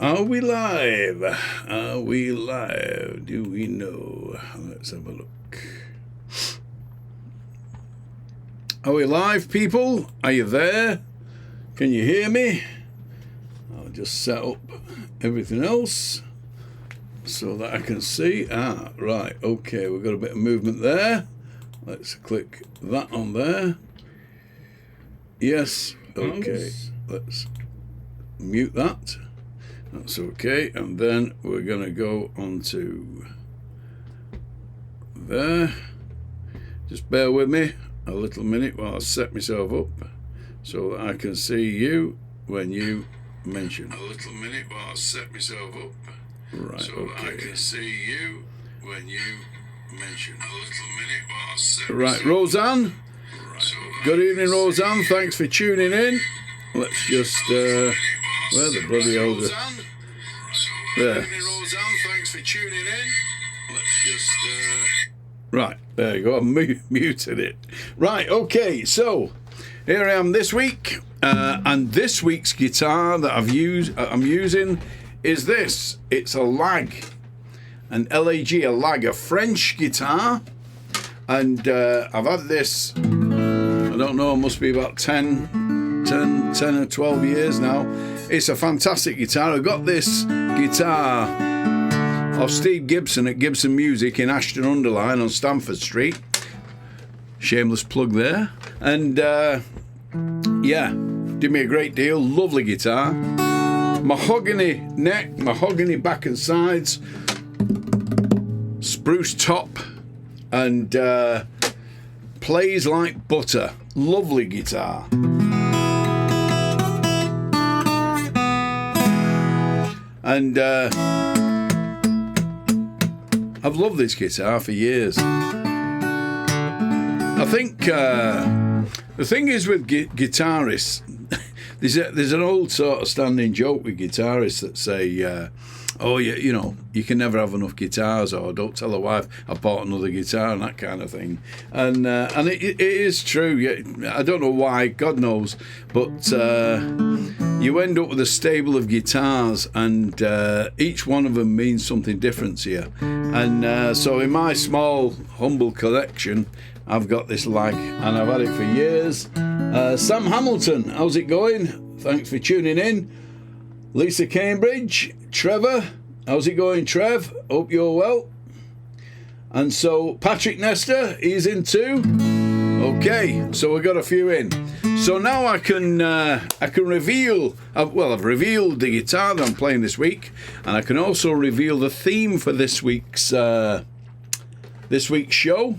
Are we live? Are we live? Do we know? Let's have a look. Are we live, people? Are you there? Can you hear me? I'll just set up everything else so that I can see. Right, okay, we've got a bit of movement there. Let's click that on there. Yes, okay. Let's mute that. That's okay, and then we're going to go on to there. Just bear with me a little minute while I set myself up so that I can see you when you mention. A little minute while I set myself up. Right, so okay. That I can see you when you mention. A little minute while I set myself up. Right, Roseanne. Right. So good evening, Roseanne. Thanks for tuning in. Let's just where the bloody hell is it? There. Thanks for tuning in. Let's just right, there you go. I muted it. Right, okay, so here I am this week, and this week's guitar that I'm using is this. It's a lag, an LAG, a lag, a French guitar, and I've had this. I don't know, it must be about 10 or 12 years now. It's a fantastic guitar. I got this guitar of Steve Gibson at Gibson Music in Ashton-under-Lyne on Stamford Street. Shameless plug there. And yeah, did me a great deal. Lovely guitar. Mahogany neck, mahogany back and sides, spruce top, and plays like butter. Lovely guitar. And I've loved this guitar for years. I think the thing is with guitarists, there's an old sort of standing joke with guitarists that say, oh, you know, you can never have enough guitars, or don't tell a wife I bought another guitar, and that kind of thing. And it is true. I don't know why, God knows, but you end up with a stable of guitars, and each one of them means something different to you. And so in my small, humble collection, I've got this lag, and I've had it for years. Sam Hamilton, how's it going? Thanks for tuning in. Lisa Cambridge, Trevor, how's it going, Trev? Hope you're well. And so Patrick Nestor, he's in too. Okay, so we've got a few in. So now I can reveal. I've revealed the guitar that I'm playing this week, and I can also reveal the theme for this week's show,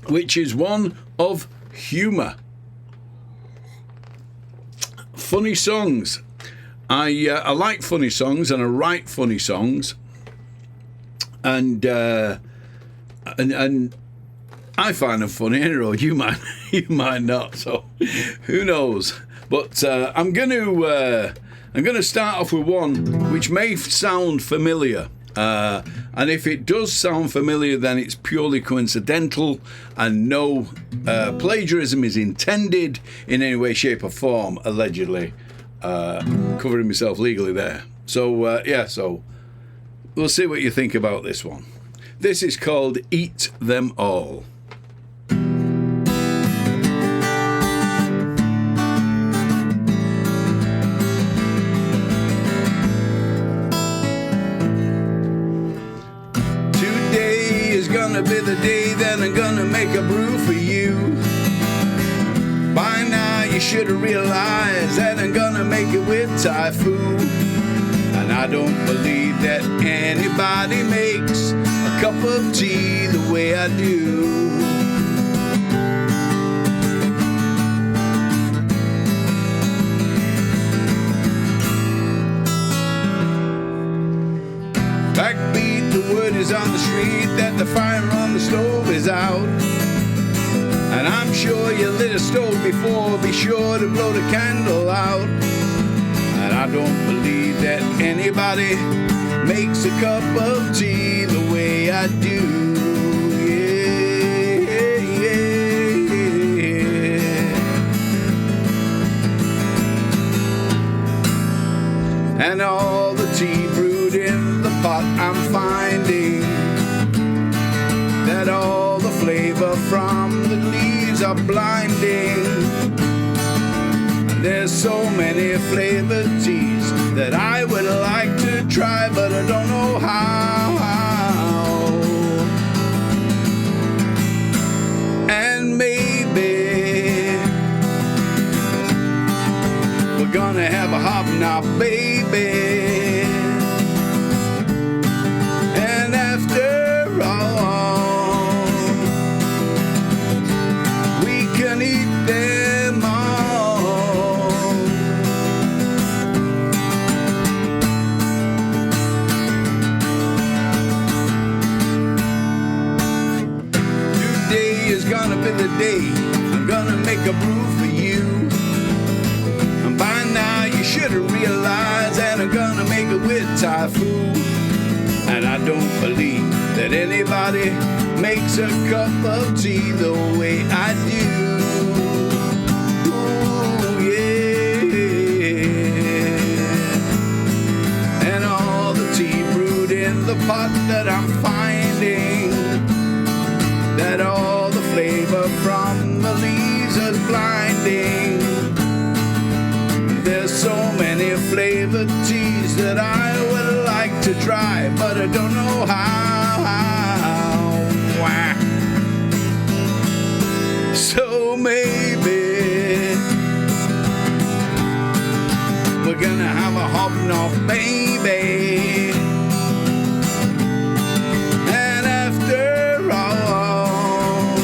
which is one of humour, funny songs. I like funny songs, and I write funny songs, and I find them funny. Anyway, you might not. So who knows? But I'm going to start off with one which may sound familiar, and if it does sound familiar, then it's purely coincidental, and no plagiarism is intended in any way, shape, or form. Allegedly. Covering myself legally there. So so we'll see what you think about this one. This is called Eat Them All. Today is gonna be the day that I'm gonna make a brew for you. By now you should have realized that I'm gonna make it with Typhoon. And I don't believe that anybody makes a cup of tea the way I do. Backbeat, the word is on the street that the fire on the stove is out. And I'm sure you lit a stove before, be sure to blow the candle out. And I don't believe that anybody makes a cup of tea the way I do. And all the flavor from the leaves are blinding. There's so many flavored teas that I would like to try, but I don't know how. And maybe we're gonna have a hobnob, baby. And after all, we can eat them all. Today is gonna be the day I'm gonna make a brew for you. And by now you should have realized that I'm gonna make it with Typhoon. And I don't believe that anybody makes a cup of tea the way I do. Ooh, yeah. And all the tea brewed in the pot that I'm finding, that all the flavor from the leaves is blinding. There's so many flavored teas that I would like to try, but I don't know how. Wah. So maybe we're gonna have a hobnob, baby. And after all,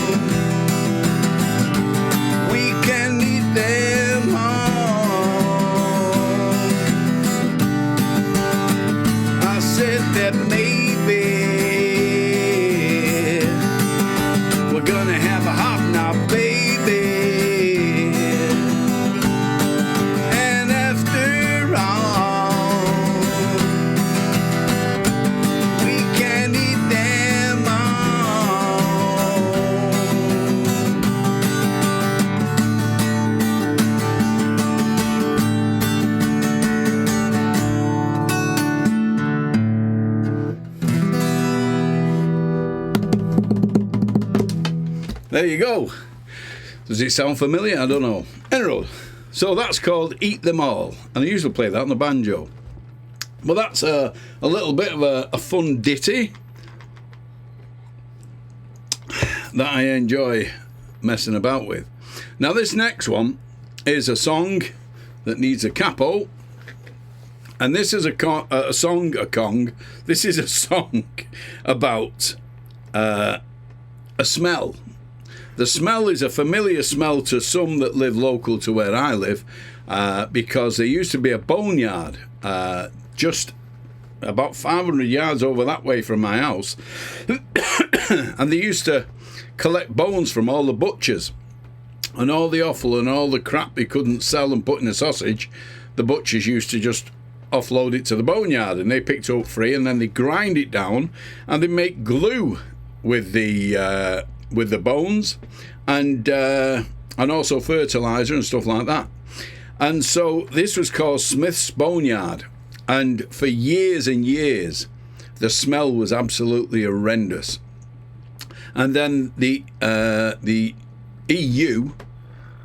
we can eat them all. I said that maybe we're gonna have a hobnob, baby. And after all, we can eat them all. There you go. Does it sound familiar? I don't know. Anyway, so that's called Eat Them All. And I usually play that on the banjo. But that's a little bit of a fun ditty that I enjoy messing about with. Now this next one is a song that needs a capo. And this is a song about a smell. The smell is a familiar smell to some that live local to where I live, because there used to be a boneyard just about 500 yards over that way from my house. And they used to collect bones from all the butchers. And all the offal and all the crap they couldn't sell and put in a sausage, the butchers used to just offload it to the boneyard, and they picked it up free, and then they grind it down and they make glue with the bones, and also fertilizer and stuff like that. And so this was called Smith's Boneyard, and for years and years the smell was absolutely horrendous. And then the EU,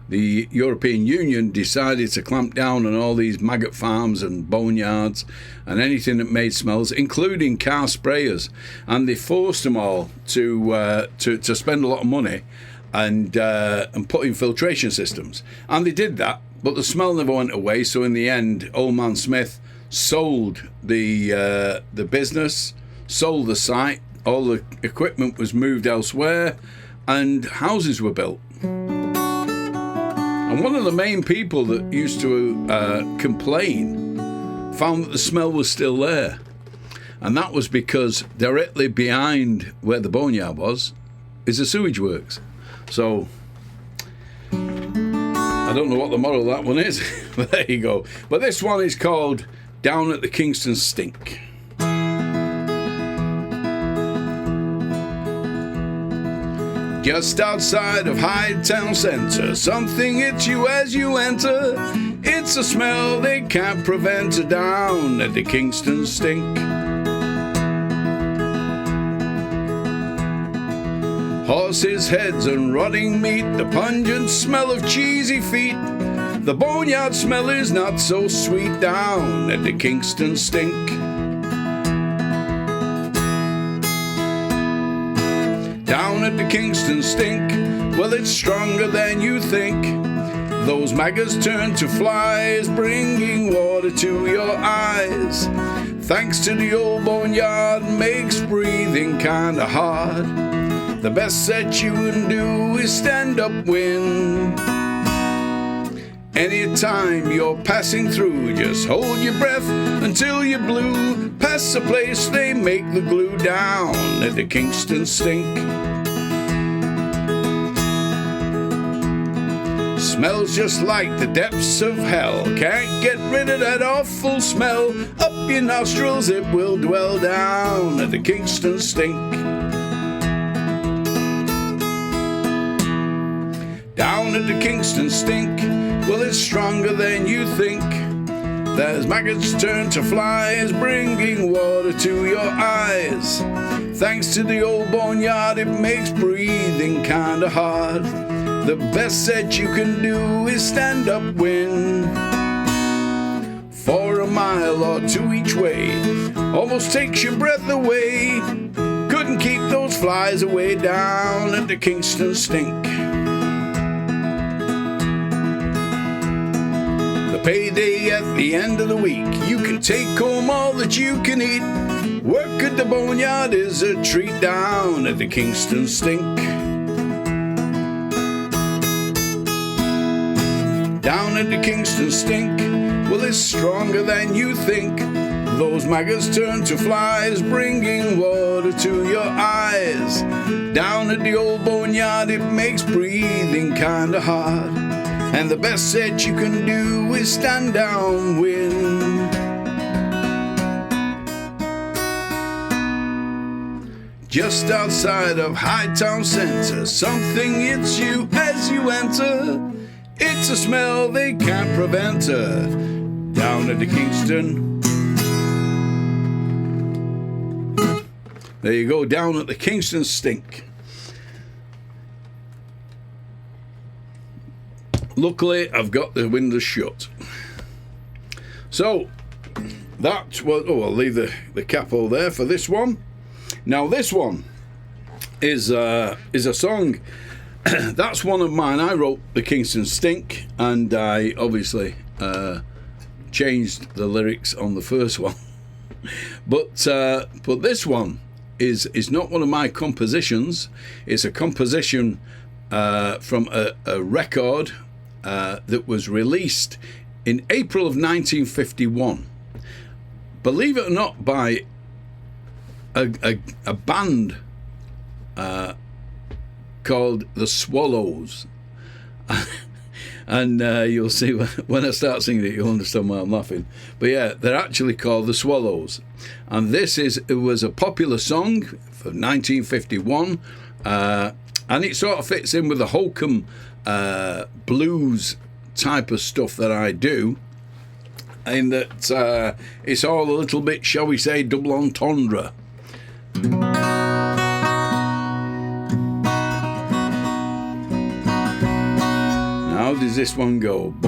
the European Union, decided to clamp down on all these maggot farms and boneyards and anything that made smells, including car sprayers. And they forced them all to spend a lot of money and put in filtration systems. And they did that, but the smell never went away. So in the end, Old Man Smith sold the business, sold the site, all the equipment was moved elsewhere, and houses were built. And one of the main people that used to complain found that the smell was still there. And that was because directly behind where the boneyard was is the sewage works. So I don't know what the moral of that one is, but there you go. But this one is called Down at the Kingston Stink. Just outside of Hyde Town Centre, something hits you as you enter. It's a smell they can't prevent. Down at the Kingston Stink. Horses' heads and rotting meat, the pungent smell of cheesy feet. The boneyard smell is not so sweet down at the Kingston Stink. Down at the Kingston Stink, well, it's stronger than you think. Those maggots turn to flies, bringing water to your eyes. Thanks to the old boneyard, makes breathing kinda hard. The best that you can do is stand upwind. Anytime you're passing through, just hold your breath until you're blue. Past the place they make the glue down at the Kingston Stink. Smells just like the depths of hell. Can't get rid of that awful smell. Up your nostrils it will dwell down at the Kingston Stink. Down at the Kingston Stink, well, it's stronger than you think. There's maggots turn to flies, bringing water to your eyes. Thanks to the old boneyard, it makes breathing kinda hard. The best that you can do is stand upwind. For a mile or two each way, almost takes your breath away. Couldn't keep those flies away down at the Kingston Stink. The payday at the end of the week, you can take home all that you can eat. Work at the boneyard is a treat down at the Kingston Stink. Down at the Kingston Stink, well, it's stronger than you think. Those maggots turn to flies, bringing water to your eyes. Down at the old boneyard, it makes breathing kinda hard. And the best that you can do is stand downwind. Just outside of Hightown Centre, something hits you as you enter. It's a smell they can't prevent her. Down at the Kingston. There you go, down at the Kingston Stink. Luckily, I've got the windows shut. So, that was... Oh, I'll leave the capo there for this one. Now, this one is a song... That's one of mine. I wrote the Kingston Stink, and I obviously changed the lyrics on the first one. But this one is not one of my compositions. It's a composition from a record that was released in April of 1951. Believe it or not, by a band called the Swallows. And you'll see when I start singing it, you'll understand why I'm laughing. But yeah, they're actually called the Swallows. And it was a popular song for 1951. And it sort of fits in with the hokum blues type of stuff that I do. In that it's all a little bit, shall we say, double entendre. How does this one go? I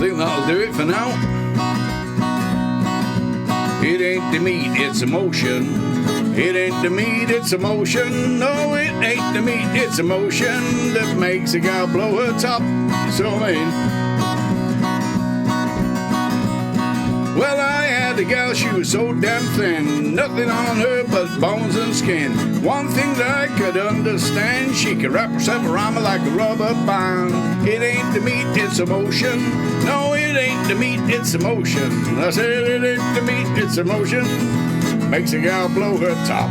think that'll do it for now. It ain't the meat, it's emotion. It ain't the meat, it's emotion. No, it ain't the meat, it's emotion that makes a gal blow her top. So I mean, well, I had a gal, she was so damn thin, nothing on her but bones and skin. One thing that I could understand, she could wrap herself around me like a rubber band. It ain't the meat, it's emotion. No, it ain't the meat, it's emotion. I said it ain't the meat, it's emotion. Makes a gal blow her top.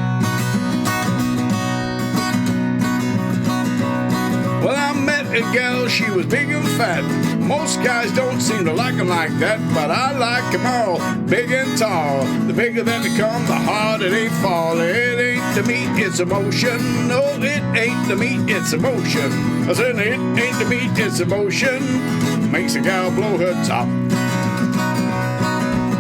Well, I met a gal, she was big and fat. Most guys don't seem to like them like that, but I like them all big and tall. The bigger that they come, the harder they fall. It ain't the meat, it's emotion. No, it ain't the meat, it's emotion. I said it ain't the meat, it's emotion. makes a gal blow her top.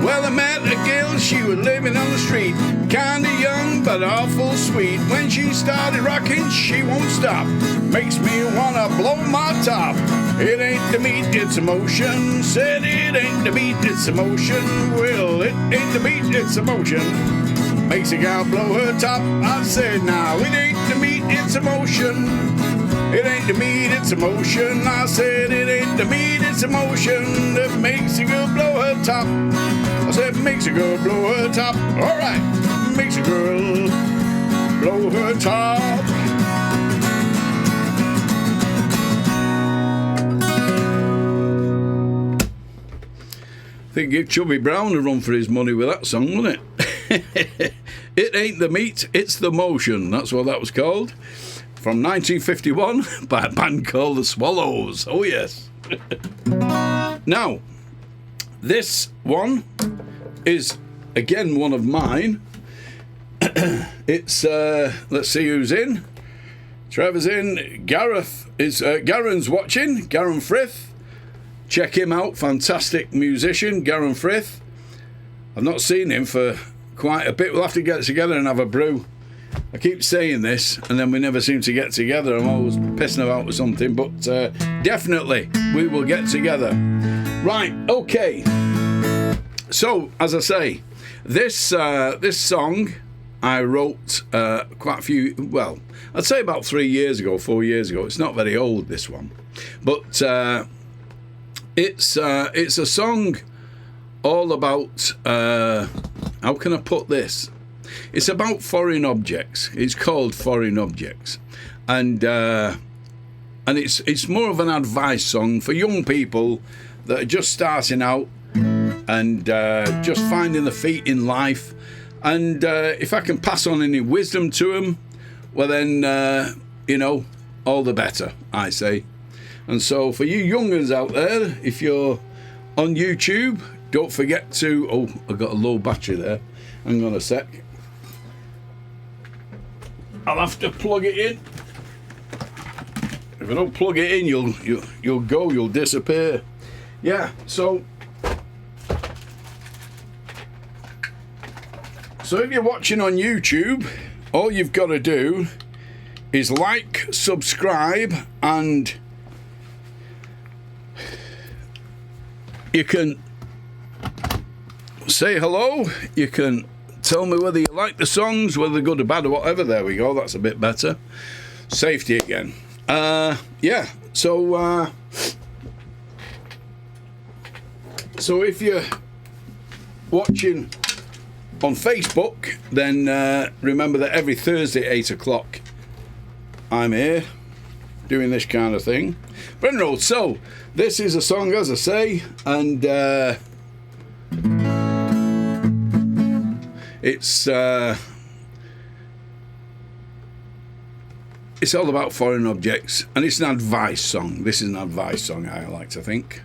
Well, I met a girl, she was living on the street, kinda young but awful sweet. When she started rocking, she won't stop, makes me wanna blow my top. It ain't the meat, it's emotion. Said it ain't the meat, it's emotion. Well, it ain't the meat, it's emotion. Makes a gal blow her top. I said, now, it ain't the meat, it's emotion. It ain't the meat, it's emotion. I said, it ain't the meat, it's emotion that makes a girl blow her top. I said, makes a girl blow her top. All right, makes a girl blow her top. I think give Chubby Brown a run for his money with that song, wouldn't it? It ain't the meat, it's the motion. That's what that was called. From 1951 by a band called The Swallows. Oh, yes. Now, this one is, again, one of mine. It's, let's see who's in. Trevor's in. Garen's watching. Garen Frith. Check him out. Fantastic musician, Garen Frith. I've not seen him for quite a bit. We'll have to get together and have a brew. I keep saying this, and then we never seem to get together. I'm always pissing about with something, but definitely we will get together. Right, okay. So, as I say, this song I wrote quite a few, well, I'd say about 4 years ago. It's not very old, this one. But it's a song all about, how can I put this? It's about foreign objects. It's called Foreign Objects, and it's more of an advice song for young people that are just starting out and just finding their feet in life. And if I can pass on any wisdom to them, well then, all the better, I say. And so for you youngers out there, if you're on YouTube, don't forget to... Oh, I've got a low battery there. Hang on a sec. I'll have to plug it in. If I don't plug it in, you'll disappear. Yeah, so if you're watching on YouTube, all you've got to do is like, subscribe, and you can say hello. You can tell me whether you like the songs, whether they're good or bad or whatever. There we go, that's a bit better. Safety again. Yeah, so if you're watching on Facebook, then remember that every Thursday at 8 o'clock I'm here doing this kind of thing. Brenroad, so this is a song, as I say, and it's all about foreign objects, and it's an advice song. This is an advice song, I like to think.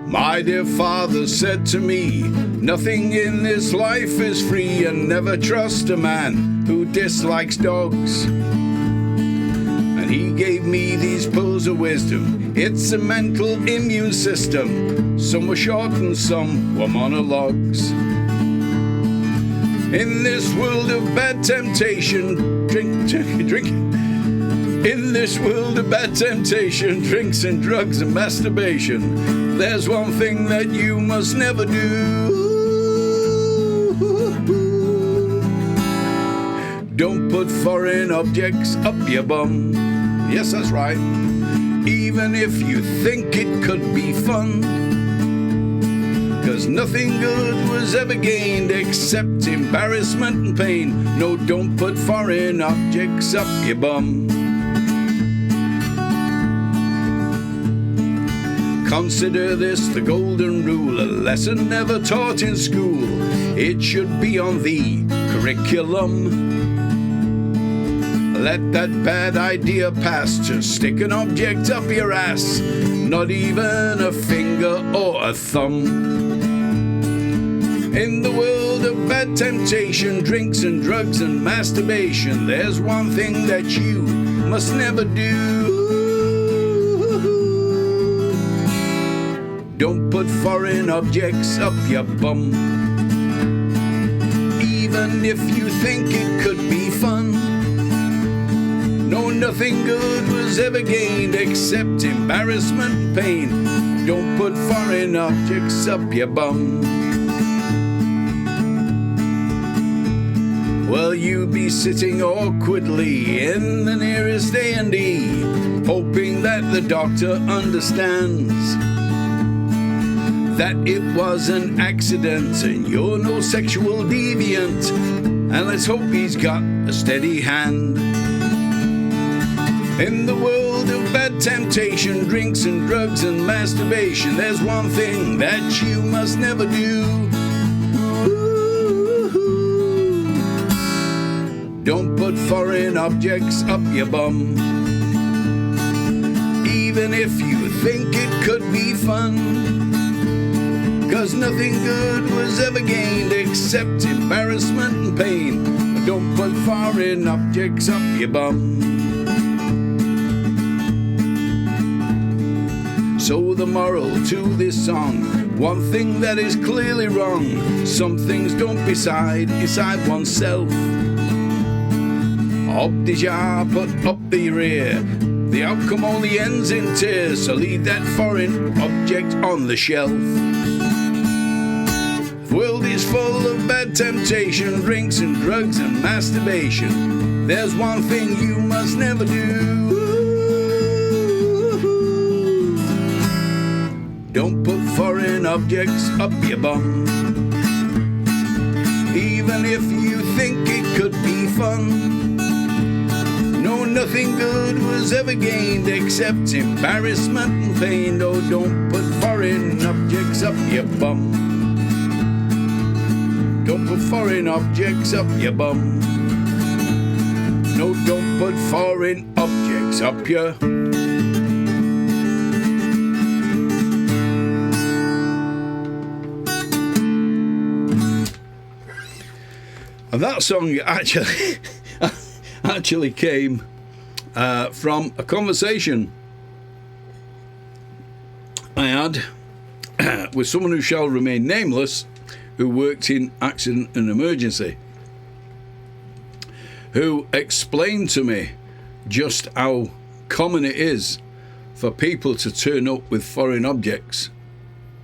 My dear father said to me, nothing in this life is free, and never trust a man who dislikes dogs. And he gave me these pearls of wisdom. It's a mental immune system. Some were short and some were monologues. In this world of bad temptation, drink. In this world of bad temptation, drinks and drugs and masturbation, there's one thing that you must never do. Don't put foreign objects up your bum. Yes, that's right. Even if you think it could be fun. 'Cause nothing good was ever gained except embarrassment and pain. No, don't put foreign objects up your bum. Consider this the golden rule, a lesson never taught in school. It should be on the curriculum. Let that bad idea pass. Just stick an object up your ass. Not even a finger or a thumb. In the world of bad temptation, drinks and drugs and masturbation, there's one thing that you must never do. Don't put foreign objects up your bum. Even if you think it could be fun. No, nothing good was ever gained except embarrassment and pain. Don't put foreign objects up your bum. Well, you be sitting awkwardly in the nearest A&E, hoping that the doctor understands that it was an accident and you're no sexual deviant, and let's hope he's got a steady hand. In the world of bad temptation, drinks and drugs and masturbation, there's one thing that you must never do. Don't put foreign objects up your bum. Even if you think it could be fun. 'Cause nothing good was ever gained except embarrassment and pain. Don't put foreign objects up your bum. So the moral to this song, one thing that is clearly wrong. Some things don't decide oneself. Up the jar, put up the rear. The outcome only ends in tears, so leave that foreign object on the shelf. The world is full of bad temptation, drinks and drugs and masturbation. There's one thing you must never do. Don't put foreign objects up your bum. Even if you think it could be fun. No, nothing good was ever gained except embarrassment and pain. Oh, don't put foreign objects up your bum. Don't put foreign objects up your bum. No, don't put foreign objects up your. And that song actually came from a conversation I had with someone who shall remain nameless, who worked in accident and emergency, who explained to me just how common it is for people to turn up with foreign objects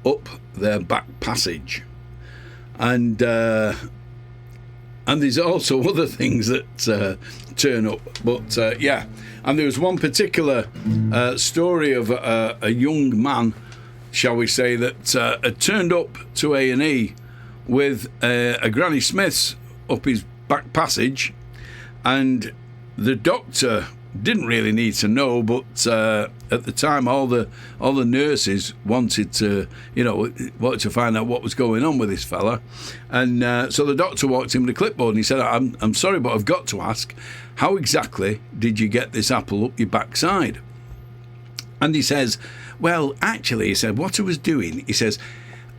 up their back passage. And there's also other things that turn up. But yeah, and there was one particular story of a young man, shall we say, that had turned up to A&E with a Granny Smith's up his back passage, and the doctor didn't really need to know, but at the time all the nurses wanted to find out what was going on with this fella, and so the doctor walked in with a clipboard and he said, I'm sorry, but I've got to ask, how exactly did you get this apple up your backside? And he says, well, actually, he said, what I was doing, he says,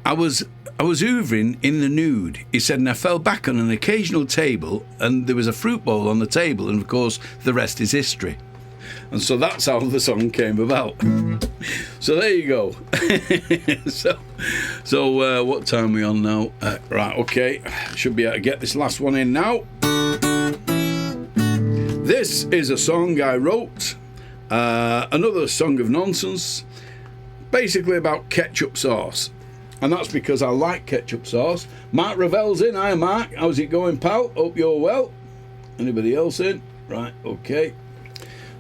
I was hoovering in the nude. He said, and I fell back on an occasional table, and there was a fruit bowl on the table, and of course, the rest is history. And so that's how the song came about. So there you go. So what time are we on now? Right, okay. Should be able to get this last one in now. This is a song I wrote. Another song of nonsense. Basically about ketchup sauce. And that's because I like ketchup sauce. Mark Ravel's in. Hi, Mark. How's it going, pal? Hope you're well. Anybody else in? Right, okay.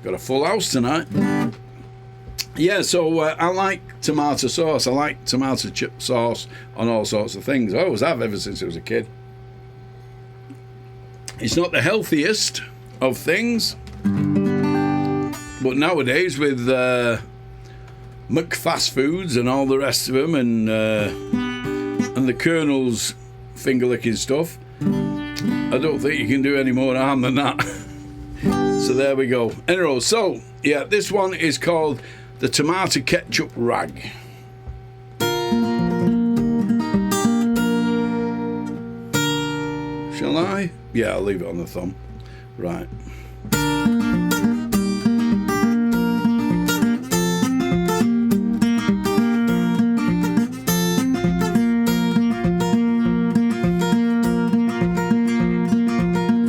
Got a full house tonight. Yeah, so I like tomato sauce. I like tomato chip sauce on all sorts of things. I always have ever since I was a kid. It's not the healthiest of things. But nowadays with McFast Foods and all the rest of them, and the Colonel's finger licking stuff, I don't think you can do any more harm than that. So there we go. Anyway, so yeah, this one is called the Tomato Ketchup Rag. Shall I? Yeah, I'll leave it on the thumb. Right.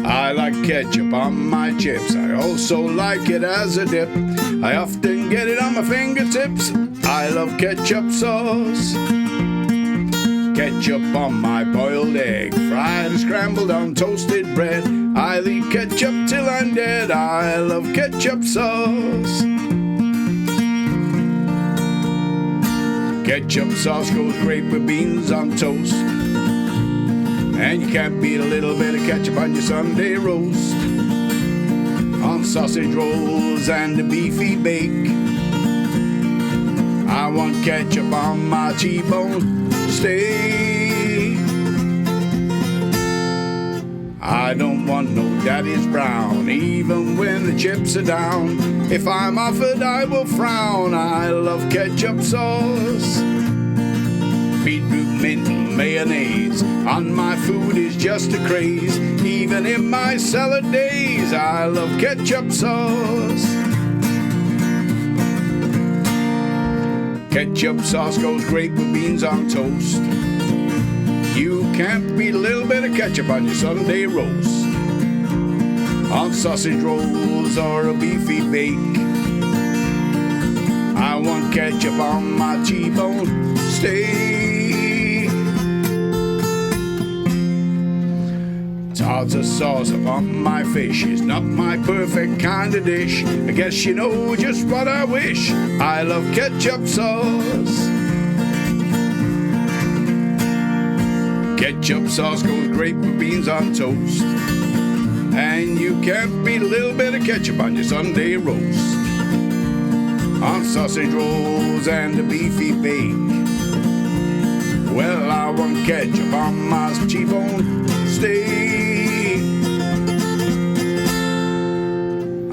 I like ketchup on my chips. I also like it as a dip. I often get it on my fingertips. I love ketchup sauce. Ketchup on my boiled egg, fried or scrambled on toasted bread. I'll eat ketchup till I'm dead. I love ketchup sauce. Ketchup sauce goes great with beans on toast. And you can't beat a little bit of ketchup on your Sunday roast. On sausage rolls and a beefy bake. I want ketchup on my T-bone steak. I don't want no Daddy's Brown, even when the chips are down. If I'm offered, I will frown. I love ketchup sauce. Beetroot, mint, mayonnaise on my food is just a craze. Even in my salad days, I love ketchup sauce. Ketchup sauce goes great with beans on toast. You can't beat a little bit of ketchup on your Sunday roast. On sausage rolls or a beefy bake. I want ketchup on my T-bone steak. Tartar sauce upon my fish is not my perfect kind of dish. I guess you know just what I wish. I love ketchup sauce. Ketchup sauce goes great with beans on toast. And you can't beat a little bit of ketchup on your Sunday roast. On sausage rolls and a beefy bake. Well, I want ketchup on my T-bone steak.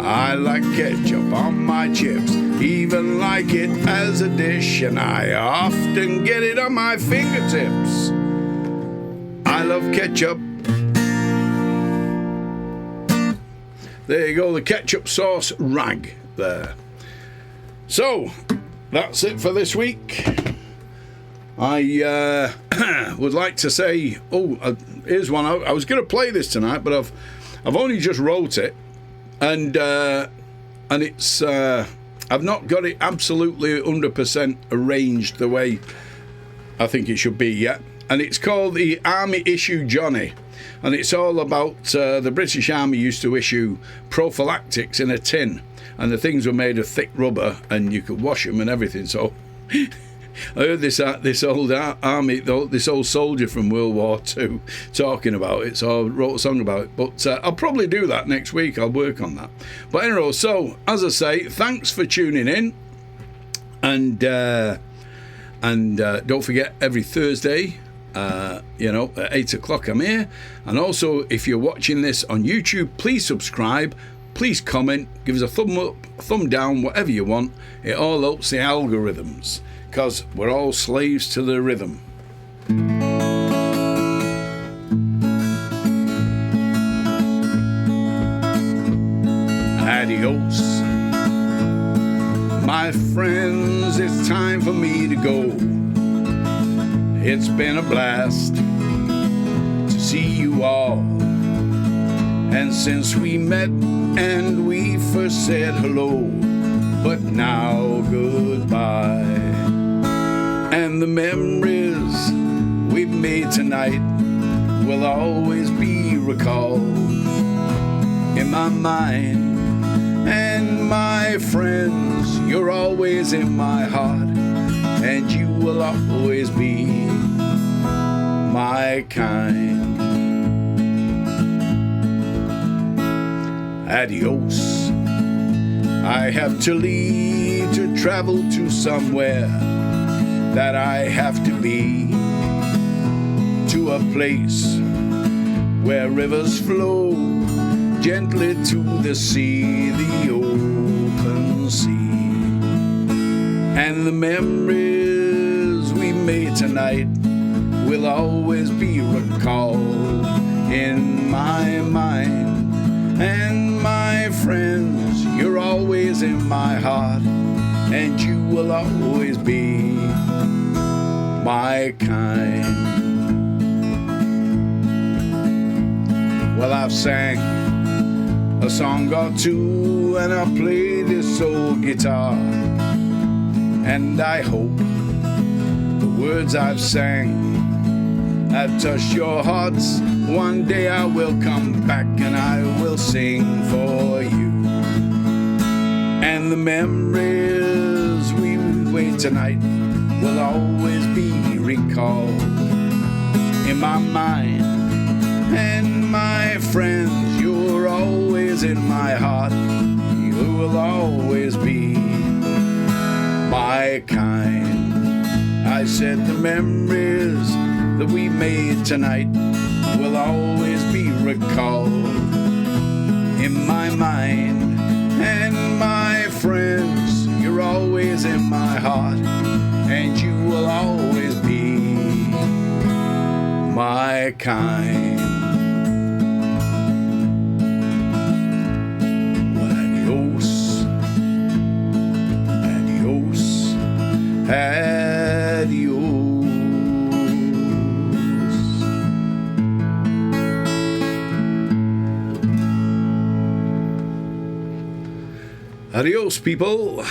I like ketchup on my chips, even like it as a dish, and I often get it on my fingertips. I love ketchup. There you go, the ketchup sauce rag there. So, that's it for this week. I would like to say, here's one. I was going to play this tonight, but I've only just wrote it, and it's I've not got it absolutely 100% arranged the way I think it should be yet. And it's called the Army Issue Johnny. And it's all about the British Army used to issue prophylactics in a tin. And the things were made of thick rubber and you could wash them and everything. So I heard this old army, this old soldier from World War II talking about it. So I wrote a song about it. But I'll probably do that next week. I'll work on that. But anyway, so as I say, thanks for tuning in. And don't forget, every Thursday, at 8 o'clock I'm here. And also, if you're watching this on YouTube, please subscribe, please comment, give us a thumb up, thumb down, whatever you want. It all helps the algorithms, because we're all slaves to the rhythm. Adios, my friends, it's time for me to go. It's been a blast to see you all. And since we met and we first said hello, but now goodbye. And the memories we've made tonight will always be recalled in my mind. And my friends, you're always in my heart, and you will always be my kind. Adios. I have to leave to travel to somewhere that I have to be, to a place where rivers flow gently to the sea, the open sea. And the memories we made tonight will always be recalled in my mind. And my friends, you're always in my heart, and you will always be my kind. Well, I've sang a song or two, and I played this old guitar, and I hope the words I've sang have touched your hearts. One day I will come back and I will sing for you. And the memories we made tonight will always be recalled in my mind. And my friends, you're always in my heart. You will always be my kind. I said the memories that we made tonight will always be recalled in my mind. And my friends, you're always in my heart, and you will always be my kind. Well, adios, adios, adios. Adios, people.